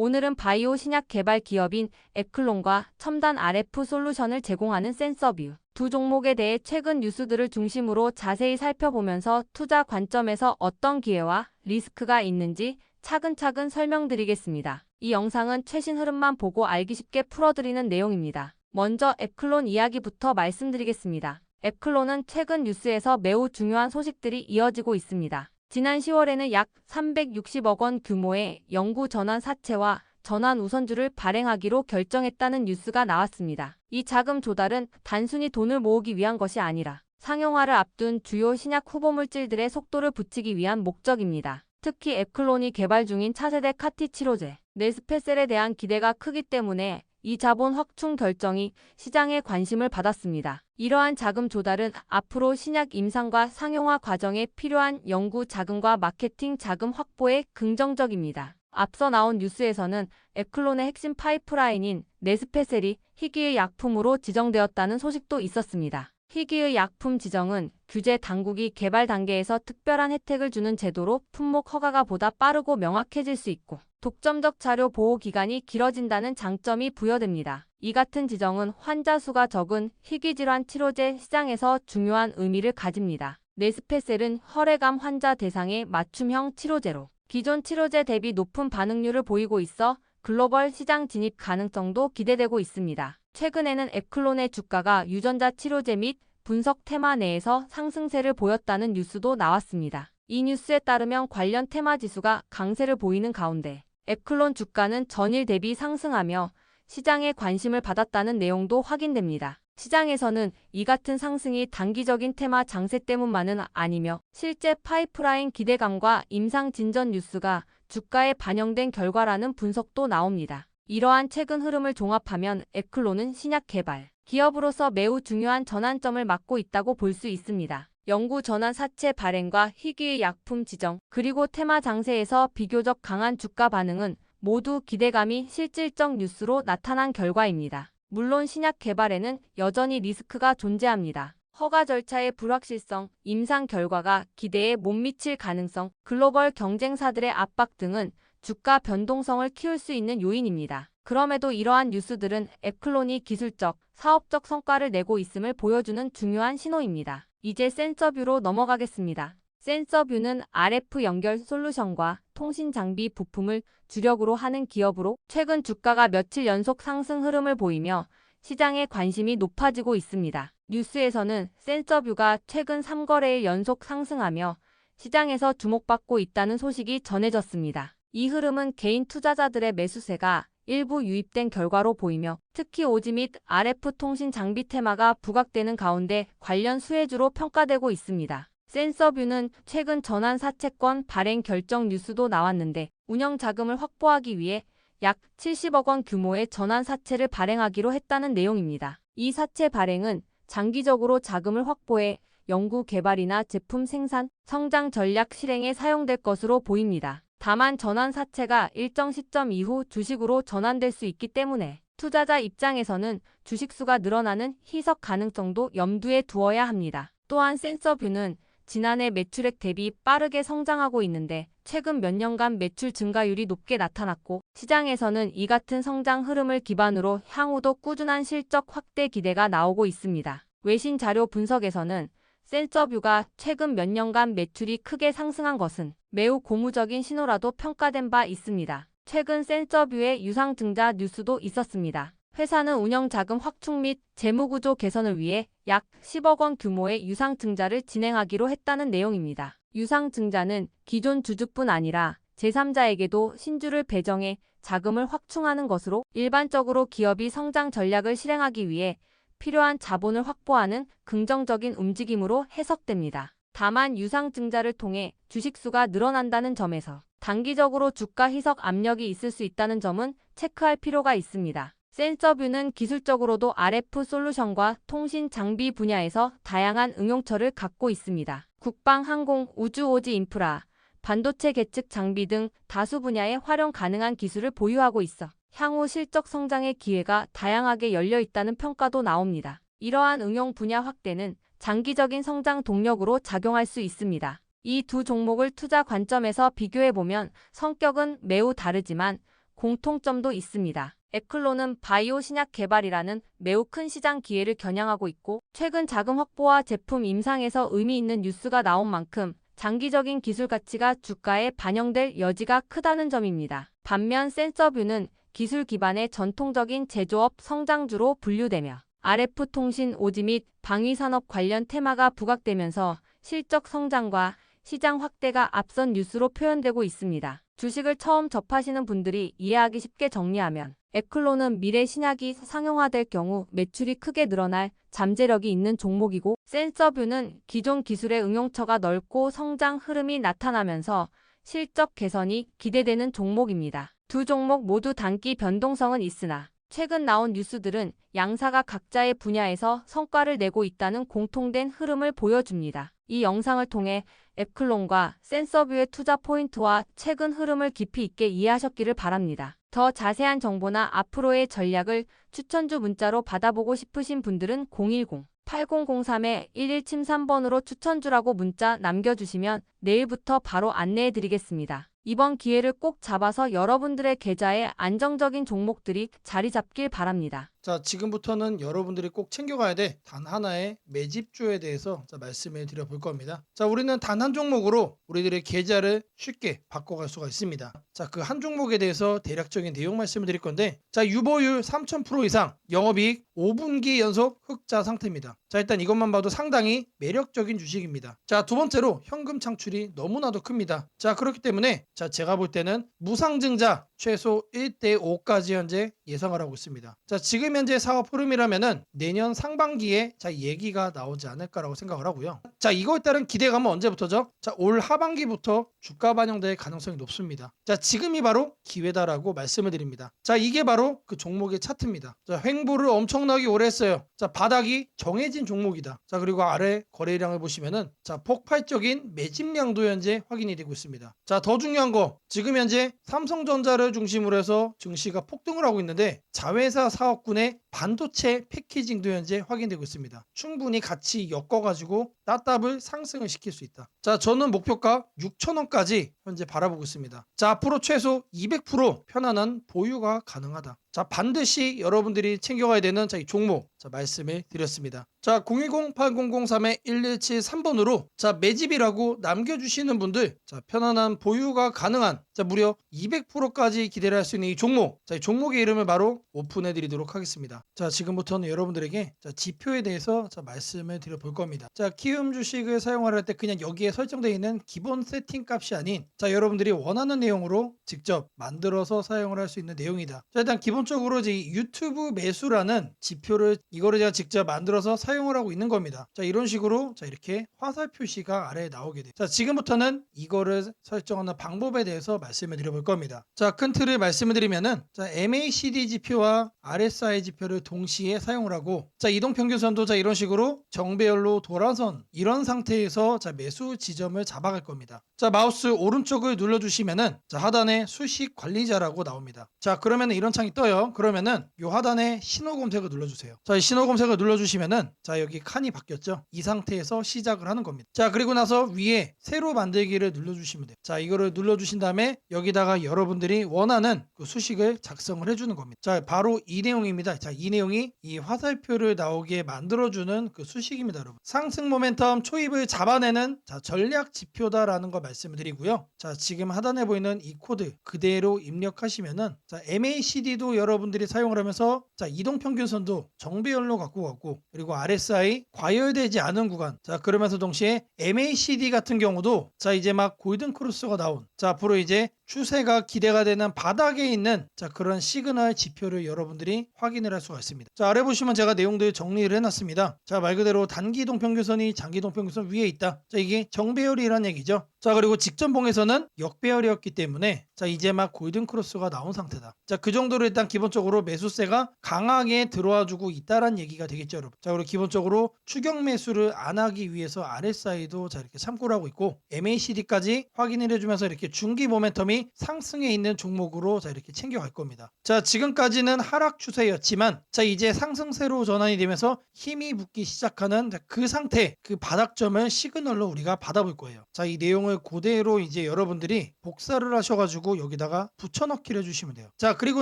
오늘은 바이오 신약 개발 기업인 에클론과 첨단 RF 솔루션을 제공하는 센서뷰 두 종목에 대해 최근 뉴스들을 중심으로 자세히 살펴보면서 투자 관점에서 어떤 기회와 리스크가 있는지 차근차근 설명드리겠습니다. 이 영상은 최신 흐름만 보고 알기 쉽게 풀어드리는 내용입니다. 먼저 에클론 이야기부터 말씀드리겠습니다. 에클론은 최근 뉴스에서 매우 중요한 소식들이 이어지고 있습니다. 지난 10월에는 약 360억 원 규모의 영구 전환 사채와 전환 우선주를 발행하기로 결정했다는 뉴스가 나왔습니다. 이 자금 조달은 단순히 돈을 모으기 위한 것이 아니라 상용화를 앞둔 주요 신약 후보 물질들의 속도를 붙이기 위한 목적입니다. 특히 에클론이 개발 중인 차세대 카티 치료제 네스페셀에 대한 기대가 크기 때문에 이 자본 확충 결정이 시장의 관심을 받았습니다. 이러한 자금 조달은 앞으로 신약 임상과 상용화 과정에 필요한 연구 자금과 마케팅 자금 확보에 긍정적입니다. 앞서 나온 뉴스에서는 에클론의 핵심 파이프라인인 네스페셀이 희귀의 약품으로 지정되었다는 소식도 있었습니다. 희귀의 약품 지정은 규제 당국이 개발 단계에서 특별한 혜택을 주는 제도로 품목 허가가 보다 빠르고 명확해질 수 있고 독점적 자료 보호 기간이 길어진다는 장점이 부여됩니다. 이 같은 지정은 환자 수가 적은 희귀질환 치료제 시장에서 중요한 의미를 가집니다. 네스페셀은 혈액암 환자 대상의 맞춤형 치료제로 기존 치료제 대비 높은 반응률을 보이고 있어 글로벌 시장 진입 가능성도 기대되고 있습니다. 최근에는 에클론의 주가가 유전자 치료제 및 분석 테마 내에서 상승세를 보였다는 뉴스도 나왔습니다. 이 뉴스에 따르면 관련 테마 지수가 강세를 보이는 가운데 에클론 주가는 전일 대비 상승하며 시장의 관심을 받았다는 내용도 확인됩니다. 시장에서는 이 같은 상승이 단기적인 테마 장세 때문만은 아니며 실제 파이프라인 기대감과 임상 진전 뉴스가 주가에 반영된 결과라는 분석도 나옵니다. 이러한 최근 흐름을 종합하면 에클론은 신약 개발 기업으로서 매우 중요한 전환점을 맞고 있다고 볼 수 있습니다. 연구 전환 사채 발행과 희귀의 약품 지정, 그리고 테마 장세에서 비교적 강한 주가 반응은 모두 기대감이 실질적 뉴스로 나타난 결과입니다. 물론 신약 개발에는 여전히 리스크가 존재합니다. 허가 절차의 불확실성, 임상 결과가 기대에 못 미칠 가능성, 글로벌 경쟁사들의 압박 등은 주가 변동성을 키울 수 있는 요인입니다. 그럼에도 이러한 뉴스들은 에클론이 기술적, 사업적 성과를 내고 있음을 보여주는 중요한 신호입니다. 이제 센서뷰로 넘어가겠습니다. 센서뷰는 RF 연결 솔루션과 통신 장비 부품을 주력으로 하는 기업으로 최근 주가가 며칠 연속 상승 흐름을 보이며 시장의 관심이 높아지고 있습니다. 뉴스에서는 센서뷰가 최근 3거래일 연속 상승하며 시장에서 주목받고 있다는 소식이 전해졌습니다. 이 흐름은 개인 투자자들의 매수세가 일부 유입된 결과로 보이며 특히 오지 및 RF 통신 장비 테마가 부각되는 가운데 관련 수혜주로 평가되고 있습니다. 센서뷰는 최근 전환 사채권 발행 결정 뉴스도 나왔는데 운영 자금을 확보하기 위해 약 70억 원 규모의 전환 사채를 발행하기로 했다는 내용입니다. 이 사채 발행은 장기적으로 자금을 확보해 연구 개발이나 제품 생산, 성장 전략 실행에 사용될 것으로 보입니다. 다만 전환 사채가 일정 시점 이후 주식으로 전환될 수 있기 때문에 투자자 입장에서는 주식수가 늘어나는 희석 가능성도 염두에 두어야 합니다. 또한 센서뷰는 지난해 매출액 대비 빠르게 성장하고 있는데 최근 몇 년간 매출 증가율이 높게 나타났고 시장에서는 이 같은 성장 흐름을 기반으로 향후도 꾸준한 실적 확대 기대가 나오고 있습니다. 외신 자료 분석에서는 센서뷰가 최근 몇 년간 매출이 크게 상승한 것은 매우 고무적인 신호라도 평가된 바 있습니다. 최근 센서뷰의 유상증자 뉴스도 있었습니다. 회사는 운영자금 확충 및 재무구조 개선을 위해 약 10억 원 규모의 유상증자를 진행하기로 했다는 내용입니다. 유상증자는 기존 주주뿐 아니라 제3자에게도 신주를 배정해 자금을 확충하는 것으로 일반적으로 기업이 성장 전략을 실행하기 위해 필요한 자본을 확보하는 긍정적인 움직임으로 해석됩니다. 다만 유상증자를 통해 주식수가 늘어난다는 점에서 단기적으로 주가 희석 압력이 있을 수 있다는 점은 체크할 필요가 있습니다. 센서뷰는 기술적으로도 RF 솔루션과 통신 장비 분야에서 다양한 응용처를 갖고 있습니다. 국방, 항공, 우주 오지 인프라, 반도체 계측 장비 등 다수 분야에 활용 가능한 기술을 보유하고 있어 향후 실적 성장의 기회가 다양하게 열려 있다는 평가도 나옵니다. 이러한 응용 분야 확대는 장기적인 성장 동력으로 작용할 수 있습니다. 이 두 종목을 투자 관점에서 비교해보면 성격은 매우 다르지만 공통점도 있습니다. 에클론은 바이오 신약 개발이라는 매우 큰 시장 기회를 겨냥하고 있고 최근 자금 확보와 제품 임상에서 의미 있는 뉴스가 나온 만큼 장기적인 기술 가치가 주가에 반영될 여지가 크다는 점입니다. 반면 센서뷰는 기술 기반의 전통적인 제조업 성장주로 분류되며 RF 통신 오지 및 방위산업 관련 테마가 부각되면서 실적 성장과 시장 확대가 앞선 뉴스로 표현되고 있습니다. 주식을 처음 접하시는 분들이 이해하기 쉽게 정리하면 에클론은 미래 신약이 상용화될 경우 매출이 크게 늘어날 잠재력이 있는 종목이고 센서뷰는 기존 기술의 응용처가 넓고 성장 흐름이 나타나면서 실적 개선이 기대되는 종목입니다. 두 종목 모두 단기 변동성은 있으나 최근 나온 뉴스들은 양사가 각자의 분야에서 성과를 내고 있다는 공통된 흐름을 보여줍니다. 이 영상을 통해 에클론과 센서뷰의 투자 포인트와 최근 흐름을 깊이 있게 이해하셨기를 바랍니다. 더 자세한 정보나 앞으로의 전략을 추천주 문자로 받아보고 싶으신 분들은 010-8003-1173번으로 추천주라고 문자 남겨주시면 내일부터 바로 안내해드리겠습니다. 이번 기회를 꼭 잡아서 여러분들의 계좌에 안정적인 종목들이 자리 잡길 바랍니다. 자, 지금부터는 여러분들이 꼭 챙겨가야 돼 단 하나의 매집주에 대해서 말씀을 드려볼 겁니다. 자, 우리는 단 한 종목으로 우리들의 계좌를 쉽게 바꿔갈 수가 있습니다. 자, 그 한 종목에 대해서 대략적인 내용 말씀을 드릴 건데, 자, 유보율 3000% 이상, 영업이익 5분기 연속 흑자 상태입니다. 자, 일단 이것만 봐도 상당히 매력적인 주식입니다. 자, 두 번째로 현금 창출이 너무나도 큽니다. 자, 그렇기 때문에 자, 제가 볼 때는 무상증자 최소 1대5까지 현재 예상을 하고 있습니다. 자, 지금 현재 사업 흐름이라면은 내년 상반기에 자, 얘기가 나오지 않을까라고 생각을 하고요. 자, 이거에 따른 기대감은 언제부터죠? 자, 올 하반기부터 주가 반영될 가능성이 높습니다. 자, 지금이 바로 기회다라고 말씀을 드립니다. 자, 이게 바로 그 종목의 차트입니다. 자, 횡보를 엄청나게 오래 했어요. 자, 바닥이 정해진 종목이다. 자, 그리고 아래 거래량을 보시면은 자, 폭발적인 매집량도 현재 확인이 되고 있습니다. 자, 더 중요한 거 지금 현재 삼성전자를 중심으로 해서 증시가 폭등을 하고 있는데 자회사 사업군의 반도체 패키징도 현재 확인되고 있습니다. 충분히 같이 엮어가지고 따답을 상승을 시킬 수 있다. 자, 저는 목표가 6,000원까지 현재 바라보고 있습니다. 자, 앞으로 최소 200% 편안한 보유가 가능하다. 자, 반드시 여러분들이 챙겨가야 되는 자, 이 종목 자, 말씀을 드렸습니다. 자, 010-8003-1173번으로 자, 매집이라고 남겨주시는 분들 자, 편안한 보유가 가능한 자, 무려 200%까지 기대를 할 수 있는 이 종목 자, 이 종목의 이름을 바로 오픈해 드리도록 하겠습니다. 자, 지금부터는 여러분들에게 자, 지표에 대해서 자, 말씀을 드려볼 겁니다. 자, 키움 주식을 사용할 때 그냥 여기에 설정되어 있는 기본 세팅 값이 아닌 자, 여러분들이 원하는 내용으로 직접 만들어서 사용을 할 수 있는 내용이다. 자, 일단 기본적으로 이제 유튜브 매수라는 지표를 이거를 제가 직접 만들어서 사용을 하고 있는 겁니다. 자, 이런 식으로 자, 이렇게 화살 표시가 아래에 나오게 돼요. 자, 지금부터는 이거를 설정하는 방법에 대해서 말씀을 드려볼 겁니다. 자, 큰 틀을 말씀을 드리면은 자, MACD 지표와 RSI 지표를 동시에 사용을 하고 자, 이동평균선도 자, 이런 식으로 정배열로 돌아선 이런 상태에서 자, 매수 지점을 잡아갈 겁니다. 자, 마우스 오른쪽을 눌러주시면은 자, 하단에 수식 관리자라고 나옵니다. 자, 그러면은 이런 창이 떠요. 그러면은 요 하단에 신호 검색을 눌러주세요. 자, 이 신호 검색을 눌러주시면은 자, 여기 칸이 바뀌었죠. 이 상태에서 시작을 하는 겁니다. 자, 그리고 나서 위에 새로 만들기를 눌러주시면 돼요. 자, 이거를 눌러주신 다음에 여기다가 여러분들이 원하는 그 수식을 작성을 해주는 겁니다. 자, 바로 이 내용입니다. 자, 이 내용이 이 화살표를 나오게 만들어주는 그 수식입니다, 여러분. 상승 모멘텀 초입을 잡아내는 자, 전략 지표다라는 거 말씀을 드리고요. 자, 지금 하단에 보이는 이 코드 그대로 입력하시면은 자, MACD도 여러분들이 사용을 하면서 자, 이동평균선도 정배열로 갖고 갔고 그리고 RSI 과열되지 않은 구간 자, 그러면서 동시에 MACD 같은 경우도 자, 이제 막 골든 크로스가 나온 자, 앞으로 이제 추세가 기대가 되는 바닥에 있는 자, 그런 시그널 지표를 여러분들이 확인을 할 수가 있습니다. 자, 아래 보시면 제가 내용들 정리를 해놨습니다. 자, 말 그대로 단기 이동평균선이 장기 이동평균선 위에 있다. 자, 이게 정배열이란 얘기죠. 자, 그리고 직전봉에서는 역배열이었기 때문에 자, 이제 막 골든 크로스가 나온 상태다. 자, 그 정도로 일단 기본적으로 매수세가 강하게 들어와 주고 있다란 얘기가 되겠죠, 여러분. 자, 그리고 기본적으로 추격 매수를 안 하기 위해서 RSI도 자, 이렇게 참고를 하고 있고 MACD까지 확인을 해주면서 이렇게 중기 모멘텀이 여러분들이 상승에 있는 종목으로 자 이렇게 챙겨갈 겁니다. 자 지금까지는 하락 추세였지만 자 이제 상승세로 전환이 되면서 힘이 붙기 시작하는 그 상태, 그 바닥점을 시그널로 우리가 받아볼 거예요. 자 이 내용을 그대로 이제 여러분들이 복사를 하셔가지고 여기다가 붙여넣기를 해주시면 돼요. 자 그리고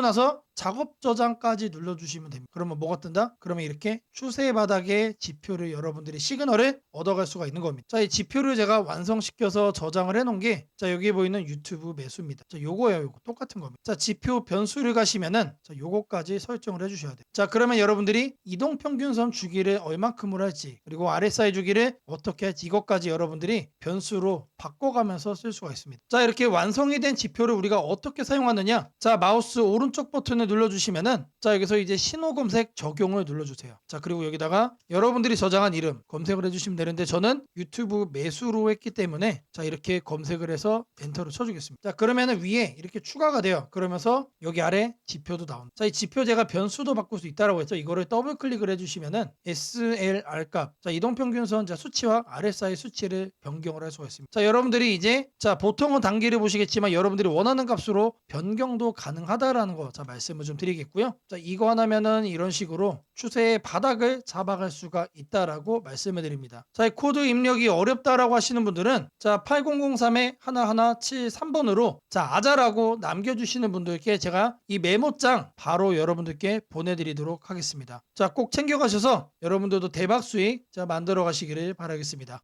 나서 작업 저장까지 눌러주시면 됩니다. 그러면 뭐가 뜬다? 그러면 이렇게 추세 바닥의 지표를 여러분들이 시그널을 얻어갈 수가 있는 겁니다. 자 이 지표를 제가 완성시켜서 저장을 해놓은 게 자 여기 보이는 유튜브 매수입니다. 자 요거예요. 요거 똑같은 겁니다. 자 지표 변수를 가시면은 자 요거까지 설정을 해주셔야 돼요. 자 그러면 여러분들이 이동평균선 주기를 얼만큼으로 할지 그리고 RSI 주기를 어떻게 할지 이것까지 여러분들이 변수로 바꿔가면서 쓸 수가 있습니다. 자 이렇게 완성이 된 지표를 우리가 어떻게 사용하느냐? 자 마우스 오른쪽 버튼을 눌러주시면은 자 여기서 이제 신호 검색 적용을 눌러주세요. 자 그리고 여기다가 여러분들이 저장한 이름 검색을 해주시면 되는데 저는 유튜브 매수로 했기 때문에 자 이렇게 검색을 해서 엔터를 쳐주겠습니다. 자 그러면은 위에 이렇게 추가가 돼요. 그러면서 여기 아래 지표도 나옵니다. 자 이 지표 제가 변수도 바꿀 수 있다라고 했죠. 이거를 더블 클릭을 해주시면은 SLR 값, 자 이동평균선 자 수치와 RSI 수치를 변경을 할 수가 있습니다. 자 여러분들이 이제 자 보통은 단기를 보시겠지만 여러분들이 원하는 값으로 변경도 가능하다라는 거 자 말씀을 좀 드리겠고요. 자 이거 하나면은 이런 식으로 추세의 바닥을 잡아갈 수가 있다라고 말씀을 드립니다. 자 이 코드 입력이 어렵다라고 하시는 분들은 자 8003에 1173번으로 자 아자라고 남겨주시는 분들께 제가 이 메모장 바로 여러분들께 보내드리도록 하겠습니다. 자 꼭 챙겨가셔서 여러분들도 대박 수익 자 만들어 가시기를 바라겠습니다.